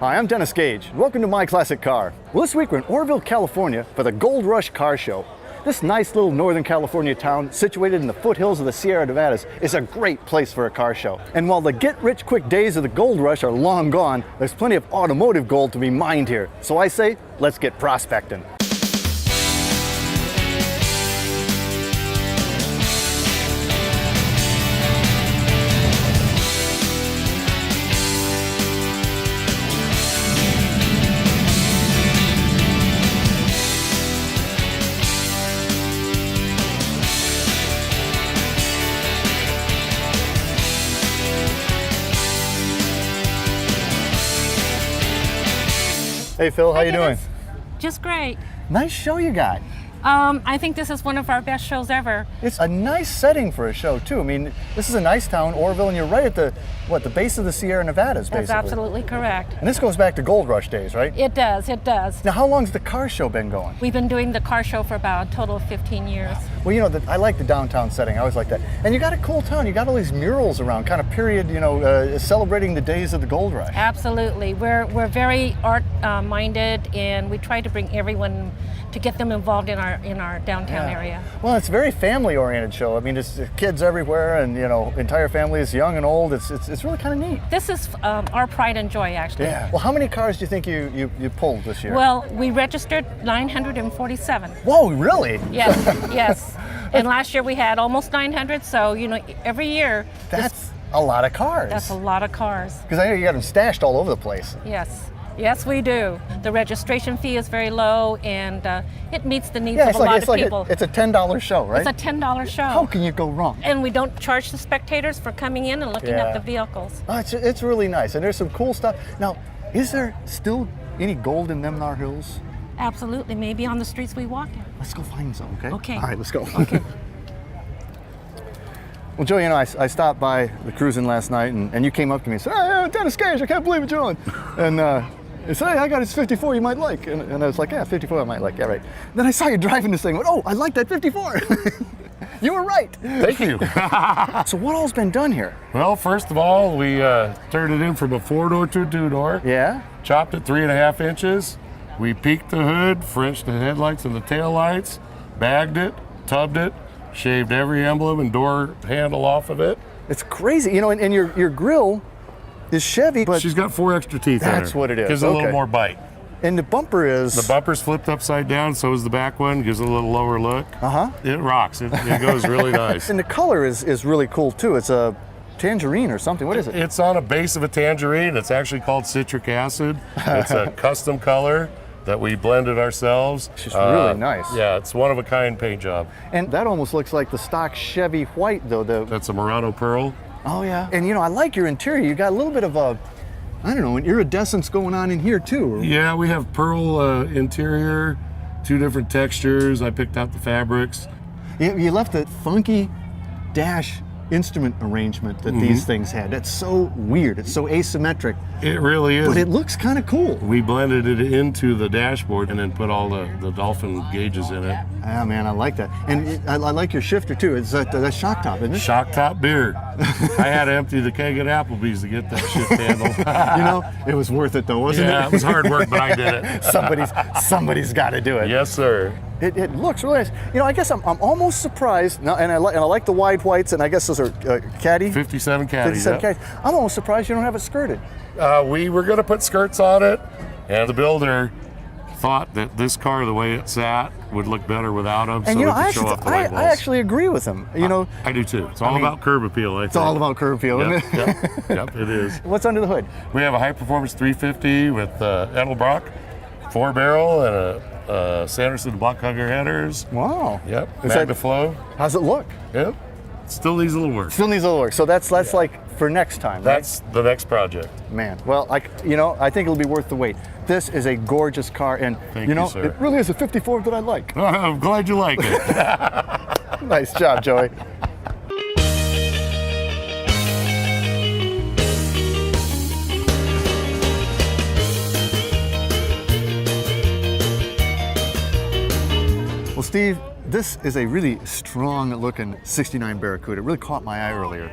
Hi, I'm Dennis Gage. Welcome to My Classic Car. Well, this week we're in Oroville, California for the Gold Rush Car Show. This nice little Northern California town, situated in the foothills of the Sierra Nevadas, is a great place for a car show. And while the get-rich-quick days of the gold rush are long gone, there's plenty of automotive gold to be mined here. So I say, let's get prospecting. Hey Phil, how you doing? Just great. Nice show you got. I think this is one of our best shows ever. It's a nice setting for a show too. I mean, this is a nice town, Oroville, and you're right at the base of the Sierra Nevadas, basically. That's absolutely correct. And this goes back to Gold Rush days, right? It does, it does. Now, how long's the car show been going? We've been doing the car show for about a total of 15 years. Well, you know, I like the downtown setting. I always like that. And you got a cool town. You got all these murals around, kind of period, celebrating the days of the Gold Rush. Absolutely. We're very art-minded, and we try to bring everyone to get them involved in our downtown area. Well, it's a very family-oriented show. I mean, it's kids everywhere, and entire families, young and old. It's really kind of neat. This is our pride and joy, actually. Yeah. Well, how many cars do you think you pulled this year? Well, we registered 947. Whoa, really? Yes, yes. And last year we had almost 900. So every year. That's a lot of cars. That's a lot of cars. Because I know you got them stashed all over the place. Yes. Yes, we do. The registration fee is very low, and it meets the needs of a lot of people. It's a $10 show, right? It's a $10 show. How can you go wrong? And we don't charge the spectators for coming in and looking at the vehicles. Oh, it's really nice, and there's some cool stuff. Now, is there still any gold in them Nar Hills? Absolutely. Maybe on the streets we walk in. Let's go find some, okay? Okay. All right, let's go. Okay. Well, Joey, I stopped by the cruising last night, and you came up to me and said, "Hey, Dennis Gage, I can't believe what you're doing." And he said, "Hey, I got this 54 you might like." And I was like, "Yeah, 54 I might like, yeah, right." Then I saw you driving this thing, I went, "Oh, I like that 54. You were right. Thank you. So what all's been done here? Well, first of all, we turned it in from a 4-door to a 2-door. Yeah? Chopped it 3.5 inches. We peaked the hood, Frenched the headlights and the tail lights, bagged it, tubbed it, shaved every emblem and door handle off of it. It's crazy, and your grill is Chevy, but she's got 4 extra teeth in her. That's what it is. Gives it a little more bite. And the bumper is... The bumper's flipped upside down, so is the back one. Gives it a little lower look. Uh-huh. It rocks. It goes really nice. And the color is really cool, too. It's a tangerine or something. What is it? It's on a base of a tangerine. It's actually called citric acid. It's a custom color that we blended ourselves. It's just really nice. Yeah, it's one-of-a-kind paint job. And that almost looks like the stock Chevy white, though. That's a Murano Pearl. Oh, yeah. And, I like your interior. You got a little bit of an iridescence going on in here, too. Yeah, we have pearl interior, 2 different textures. I picked out the fabrics. You left that funky dash instrument arrangement that these things had. That's so weird. It's so asymmetric. It really is. But it looks kind of cool. We blended it into the dashboard and then put all the Dolphin gauges in it. Ah, man, I like that. And I like your shifter, too. It's that shock top, isn't it? Shock top beer. I had to empty the keg at Applebee's to get that shift handle. It was worth it, though, wasn't it? Yeah, it was hard work, but I did it. Somebody's got to do it. Yes, sir. It looks really nice. I guess I'm almost surprised. Now, and I like the wide whites, and I guess those are Caddy. 57 Caddy. 57 Caddy. I'm almost surprised you don't have it skirted. We were going to put skirts on it, and the builder thought that this car, the way it sat, would look better without them, And so we could show off the white walls. I actually agree with him. I do too. It's all about curb appeal, I think. It's all about curb appeal, isn't it? Yep, it is. What's under the hood? We have a high-performance 350 with Edelbrock 4-barrel and a Sanderson block hugger headers. Wow. Yep. MagnaFlow. How's it look? Yep. Still needs a little work. Still needs a little work. So that's like for next time, right? That's the next project. Man, well, I think it'll be worth the wait. This is a gorgeous car, and Thank you, sir. It really is a 54 that I like. I'm glad you like it. Nice job, Joey. Well, Steve, this is a really strong-looking '69 Barracuda. It really caught my eye earlier.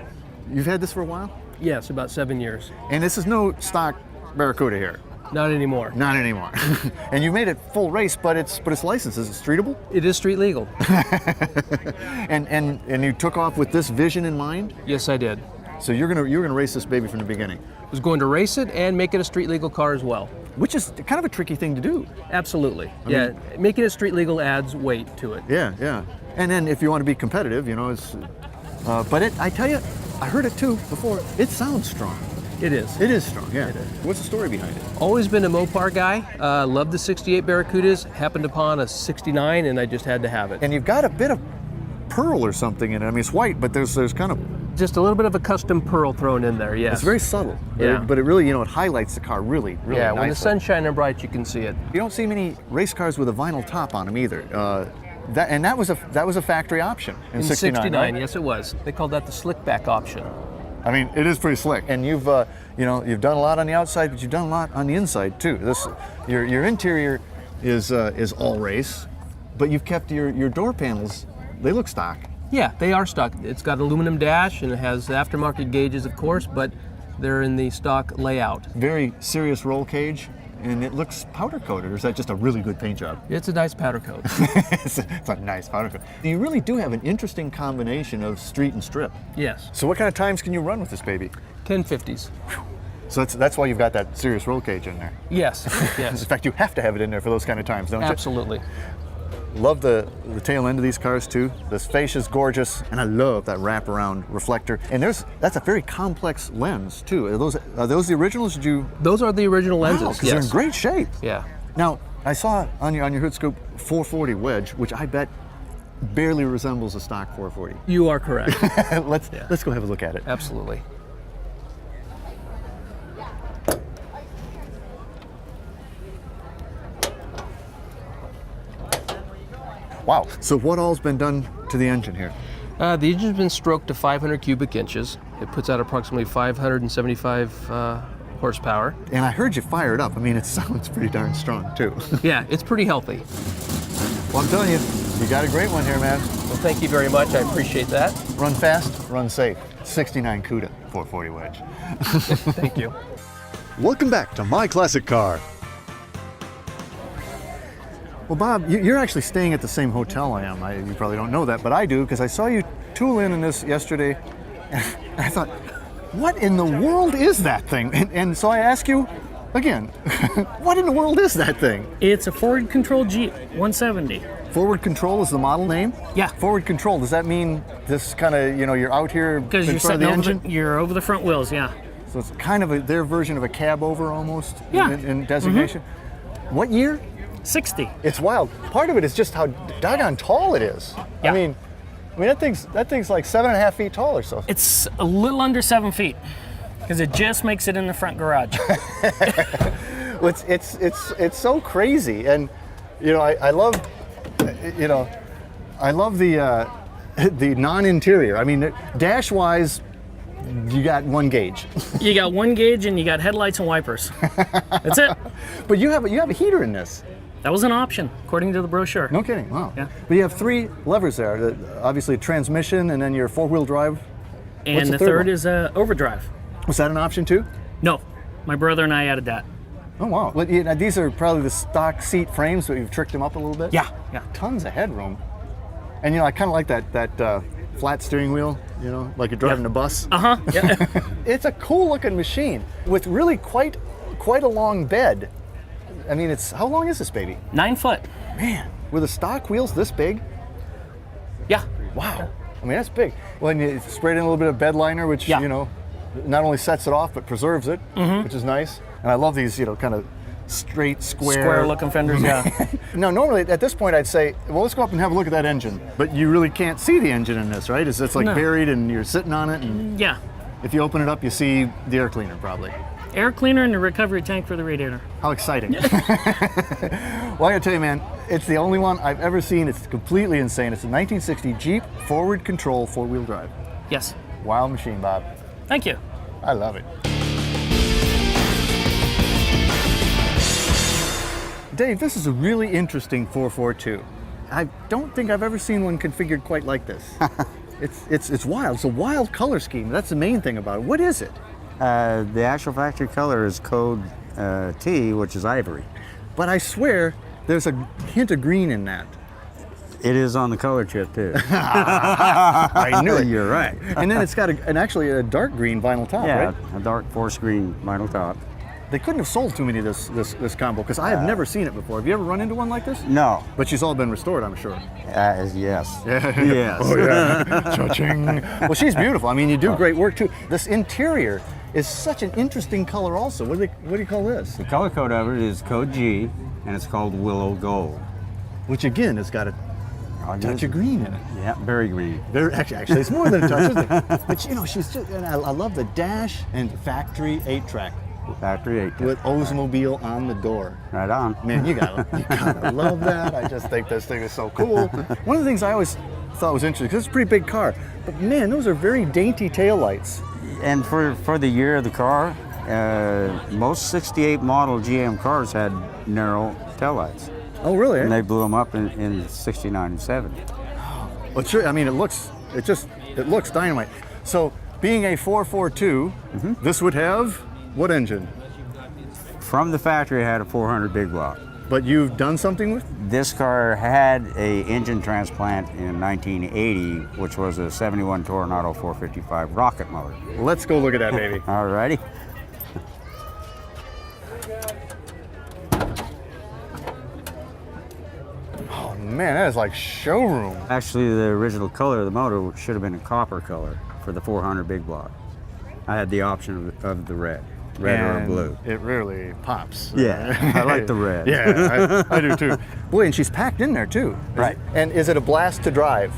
You've had this for a while? Yes, about 7 years. And this is no stock Barracuda here. Not anymore. Not anymore. And you made it full race, but it's licensed. Is it streetable? It is street legal. And you took off with this vision in mind. Yes, I did. So you're gonna race this baby from the beginning, I was going to race it and make it a street legal car as well. which is kind of a tricky thing to do. Absolutely. I mean, making it street legal adds weight to it. Yeah, yeah. And then if you want to be competitive, you know, it's. But I tell you, I heard it too before. It sounds strong. It is. It is strong. Yeah. What's the story behind it? Always been a Mopar guy. Loved the 68 Barracudas. Happened upon a 69, and I just had to have it. And you've got a bit of pearl or something in it. I mean, it's white, but there's kind of. Just a little bit of a custom pearl thrown in there. Yes. It's very subtle. Yeah. But it really, you know, it highlights the car really, really Yeah. nicely. When the sun's shining bright, you can see it. You don't see many race cars with a vinyl top on them either. That was a factory option in 69. Right? Yes, it was. They called that the slick back option. I mean, it is pretty slick. And you've you've done a lot on the outside, but you've done a lot on the inside too. Your interior is all race, but you've kept your door panels. They look stock. Yeah, they are stock. It's got an aluminum dash and it has aftermarket gauges, of course, but they're in the stock layout. Very serious roll cage, and it looks powder coated. Or is that just a really good paint job? It's a nice powder coat. It's a nice powder coat. You really do have an interesting combination of street and strip. Yes. So what kind of times can you run with this baby? 1050s. So that's why you've got that serious roll cage in there. Yes. In Yes. fact, you have to have it in there for those kind of times, don't you? Absolutely. Love the tail end of these cars too. This fascia's gorgeous, and I love that wraparound reflector. And that's a very complex lens too. Are those the originals? Did you? Those are the original lenses. Wow, 'cause yes. they're in great shape. Yeah. Now I saw on your hood scoop 440 wedge, which I bet barely resembles a stock 440. You are correct. Let's go have a look at it. Absolutely. Wow. So what all's been done to the engine here? The engine's been stroked to 500 cubic inches. It puts out approximately 575 horsepower. And I heard you fire it up. I mean, it sounds pretty darn strong too. Yeah, it's pretty healthy. Well, I'm telling you, you got a great one here, man. Well, thank you very much. I appreciate that. Run fast, run safe. 69 CUDA 440 wedge. Thank you. Welcome back to My Classic Car. Well, Bob, you're actually staying at the same hotel I am. You probably don't know that, but I do, because I saw you tool in this yesterday, and I thought, what in the world is that thing? And so I ask you again, what in the world is that thing? It's a forward control Jeep 170. Forward control is the model name? Yeah. Forward control, does that mean this kind of, you're out here in Because you're front of the sitting engine? you're over the front wheels, yeah. So it's kind of their version of a cab over almost Yeah. in designation. What year? 60. It's wild. Part of it is just how doggone tall it is. Yeah. I mean that thing's like 7.5 feet tall or so. It's a little under 7 feet because it just makes it in the front garage. Well, it's so crazy, and I love the non-interior. I mean, dash wise, you got one gauge, You got one gauge and you got headlights and wipers. That's it. but you have a heater in this. That was an option according to the brochure. No kidding. Wow. Yeah. But you have 3 levers there. Obviously, transmission, and then your 4-wheel drive. And What's the the third third one? is overdrive. Was that an option too? No, my brother and I added that. Oh wow! Well, these are probably the stock seat frames, but you've tricked them up a little bit. Yeah. Tons of headroom, and I kind of like that flat steering wheel. Like you're driving a bus. Uh-huh. Yeah. It's a cool looking machine with really quite a long bed. I mean, how long is this baby? 9 foot. Man, with the stock wheels this big? Yeah. Wow. I mean, that's big. Well, and you sprayed in a little bit of bed liner, which Yeah. not only sets it off but preserves it, which is nice. And I love these, kind of straight, Square looking fenders, yeah. Now, normally at this point I'd say, well, let's go up and have a look at that engine. But you really can't see the engine in this, right? It's like No. buried and you're sitting on it, and Yeah. if you open it up, you see the air cleaner probably. Air cleaner and the recovery tank for the radiator. How exciting. Well, I gotta tell you, man, it's the only one I've ever seen. It's completely insane. It's a 1960 Jeep forward control 4-wheel drive. Yes. Wild machine, Bob. Thank you. I love it. Dave, this is a really interesting 442. I don't think I've ever seen one configured quite like this. It's wild. It's a wild color scheme. That's the main thing about it. What is it? The actual factory color is code T, which is ivory. But I swear there's a hint of green in that. It is on the color chip too. I knew it. You're right. And then it's got actually a dark green vinyl top, Yeah, right? a dark forest green vinyl top. They couldn't have sold too many of this combo because I have never seen it before. Have you ever run into one like this? No. But she's all been restored, I'm sure. Yes. Yes. Oh yeah. Cha-ching. Well, she's beautiful. I mean, you do great work too. This interior is such an interesting color also. What do you call this? The color code of it is code G, and it's called Willow Gold. Which again has got a touch of green in it. Yeah, very green. Actually, it's more than a touch, isn't it? But you know, she's just, and I love the dash and factory 8-track Factory 8. with Oldsmobile on the door. Right on. Man, you gotta love that. I just think this thing is so cool. One of the things I always thought was interesting, because it's a pretty big car, but man, those are very dainty taillights. And for the year of the car, most 68 model GM cars had narrow taillights. Oh, really? And they blew them up in 69 and 70. Well, sure. I mean, it looks dynamite. So, being a 442, this would have what engine? From the factory, it had a 400 big block. But you've done something with? This car had a engine transplant in 1980, which was a 71 Toronado 455 rocket motor. Let's go look at that baby. Alrighty. Oh man, that is like showroom. Actually, the original color of the motor should have been a copper color for the 400 big block. I had the option of the red or a blue. It really pops. Yeah, I like the red. Yeah, I do too. Boy, and she's packed in there too. Right. And is it a blast to drive?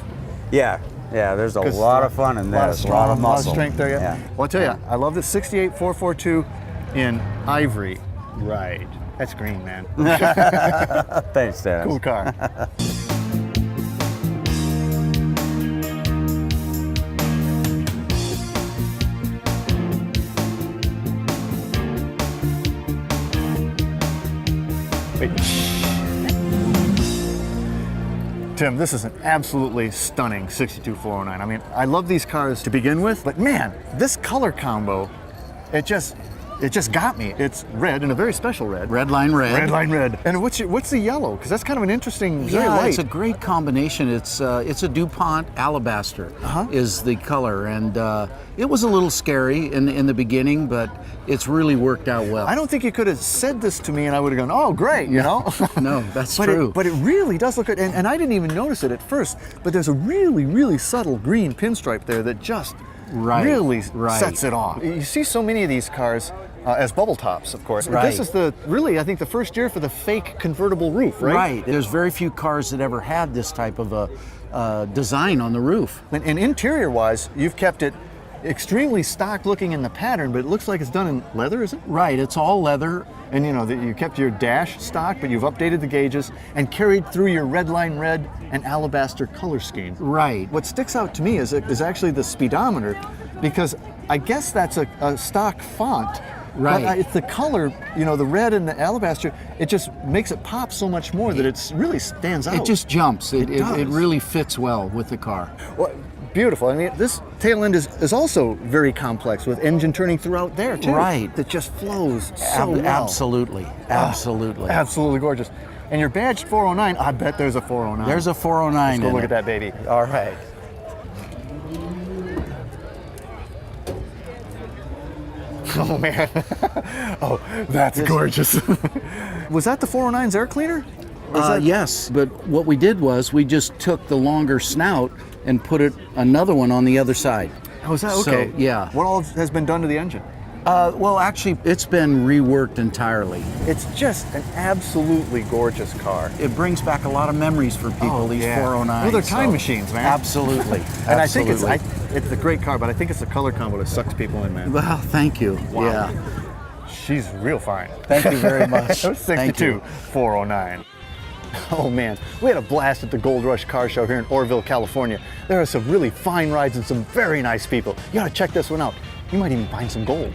Yeah, there's a lot of fun in this, a lot of muscle. Strength there. Yeah. Well, I'll tell you, I love this 68 442 in ivory. Right. That's green, man. Thanks, Dennis. Cool car. Tim, this is an absolutely stunning 62 409. I mean, I love these cars to begin with, but man, this color combo, it just got me. It's red and a very special red. Red line red. Red line red. And what's the yellow? Because that's kind of an interesting, very Yeah, light. it's a great combination. It's a DuPont Alabaster is the color, and it was a little scary in the beginning, but it's really worked out well. I don't think you could have said this to me and I would have gone, oh, great, you know? No, that's but true. But it really does look good. And I didn't even notice it at first, but there's a really, really subtle green pinstripe there that just really sets it off. You see so many of these cars as bubble tops, of course. Right. This is I think the first year for the fake convertible roof, right? Right. There's very few cars that ever had this type of a design on the roof. And interior-wise, you've kept it extremely stock looking in the pattern, but it looks like it's done in leather, is it? Right. It's all leather. And you know, you kept your dash stock, but you've updated the gauges and carried through your red line red and alabaster color scheme. Right. What sticks out to me is actually the speedometer, because I guess that's a stock font. Right. But it's the color, you know, the red and the alabaster, it just makes it pop so much more that it really stands out. It just jumps. It does. really fits well with the car. Well, beautiful. I mean, this tail end is also very complex with engine turning throughout there too. Right. That just flows so well. Absolutely. Absolutely. Absolutely gorgeous. And you're badged 409. I bet there's a 409. There's a 409 Let's go in look it. at that baby. All right. Oh man. Oh, that's gorgeous. Was that the 409's air cleaner? Yes, but what we did was we just took the longer snout and put another one on the other side. Oh, is that okay? So, yeah. What all has been done to the engine? Well, actually, it's been reworked entirely. It's just an absolutely gorgeous car. It brings back a lot of memories for people, these 409s. Well, they're time machines, man. Absolutely. And I think it's a great car, but I think it's the color combo that sucks people in, man. Well, thank you. Wow. Yeah. She's real fine. Thank you very much. 62 409. Oh man, we had a blast at the Gold Rush Car Show here in Orville, California. There are some really fine rides and some very nice people. You gotta check this one out. You might even find some gold.